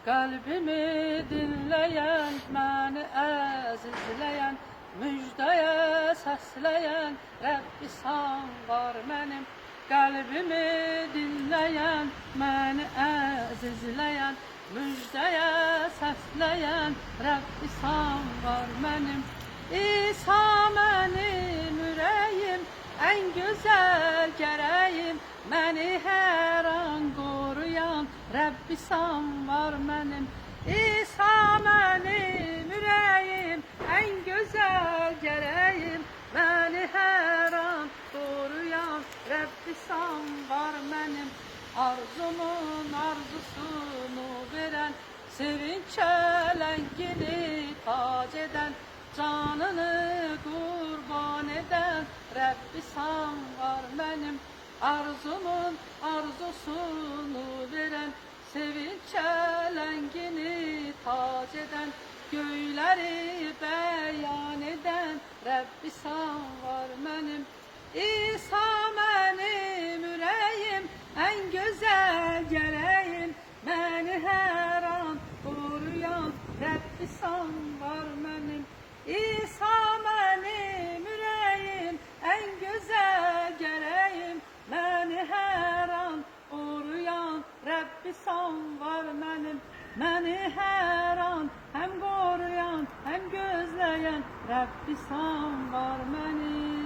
Kalbimi dinleyen, beni əzizleyen, müjdeye sesleyen Rabbi sen var benim. Kalbimi dinleyen, beni əzizleyen, müjdeye sesleyen Rabbi sen var benim. İsa benim yüreğim, en güzel gereğim, beni her an koruyan Rabbi sen var benim. İsa benim yüreğim, en güzel gereğim, beni her an koruyan Rabbi sen var benim. Arzumun arzusunu veren, sevinç elengini tac eden, canını kurban eden Rabbi sen var benim. Arzumun arzusunu veren, sevinç elengini tac eden, göyleri beyan eden Rabbi sen var benim. İsa benim yüreğim, en güzel gereğim, beni her an koruyan Rabbi sen var benim. İsa benim yüreğim, en güzel gereğim, beni her an koruyan Rabbi sen var benim. Beni her an hem koruyan hem gözleyen Rabbi sen var benim.